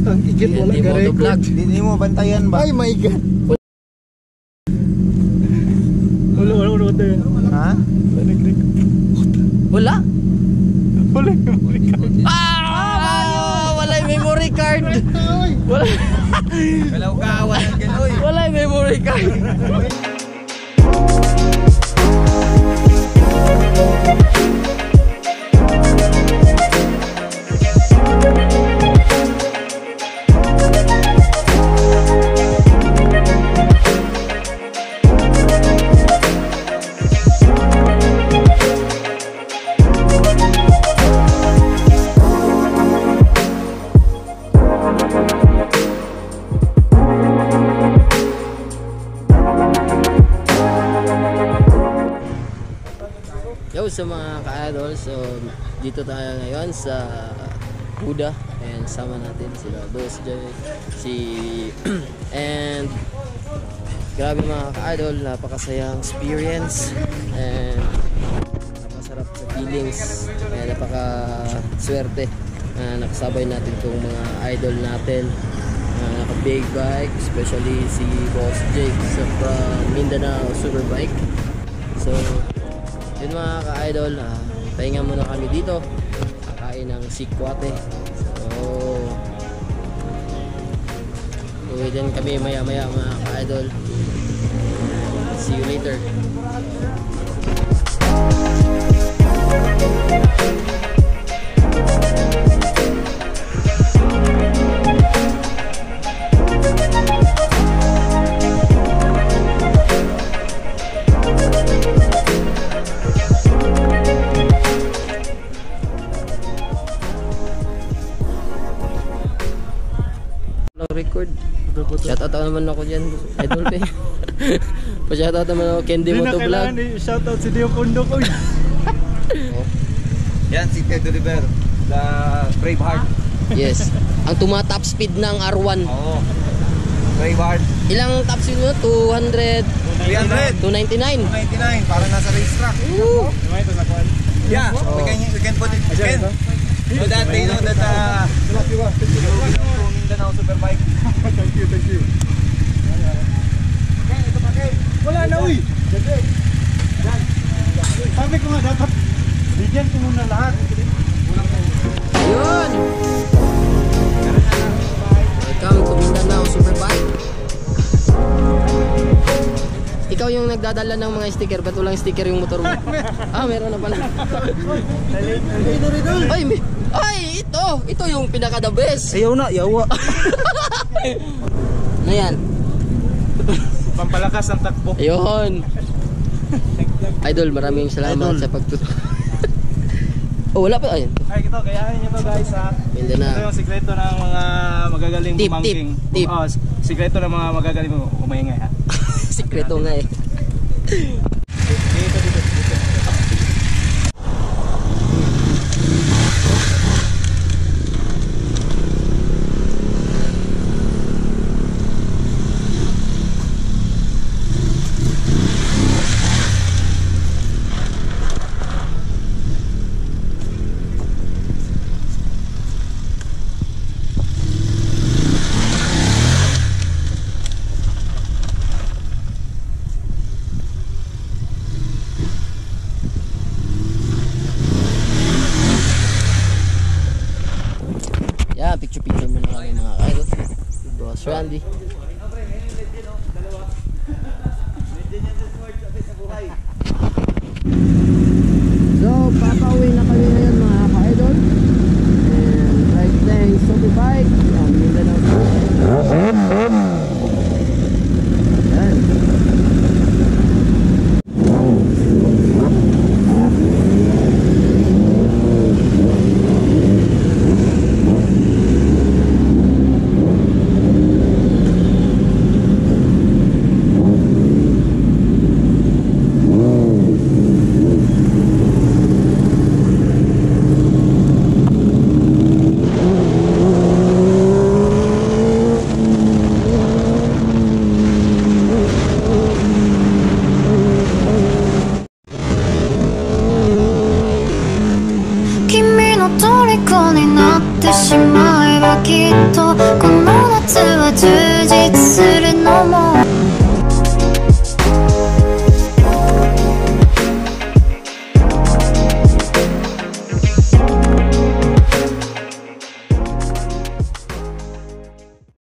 Ang igit wala TNT Motovlog. Hindi mo bantayan ba? Ay my god. Wala tayo. Ha? Wala? Wala memory card. Wala yung memory card. Wala. Kalaw kawan ang ganoy. Wala yung memory card. Yo, sa mga ka-idol, so dito tayo ngayon sa Buda and sama natin sila Boss Jay, si and grabe mga ka-idol, napakasayang experience and napakasarap sa feelings and napakaswerte na nakasabay natin itong mga idol natin naka big bike, especially si Boss Jake from Mindanao Superbike. So yun mga ka-idol, pahinga muna kami dito, kakain ng sikwate. So uwi din kami maya maya mga ka-idol. See you later. Record. Shoutout naman ako dyan, idol pe. Pa-shoutout naman ako, Candy Motovlog. Shoutout si Dio Pondo ko. Yan si Ted River, the Braveheart. Yes. Ang tuma-top speed ng R1. Oo. Braveheart. Ilang top speed mo? 200? 300. 299? 299, parang nasa racetrack. Yeah, we can put it. Can. So that they know that Mindanao Superbike. Thank you. Wala na uy. Sabi ko nga dapat bigyan ko muna lahat. Yun! Welcome to Mindanao Superbike. Ikaw yung nagdadala ng mga sticker, ba't walang sticker yung motor mo? Meron na pala. Ay, ito yung pinaka the best. Ayaw na, yawa. Ano yan? Pampalakas ang takbo. Ayun. Idol, maraming salamat sa pagtutulong. Wala pa. Ayun. Ay, ito, kayahin nyo to guys ha. Mindanao. Ito yung sikreto ng mga magagaling bumangking. Tip. Sikreto ng mga magagaling umahingay ha. Sikreto nga eh. Dito. Picture muna kami mga idol. Boss Randy. So, papauwi na kami ngayon mga ka-idol. And right thanks to the bike. Yan, Mindanao. Yan. ばきっとこの夏は充実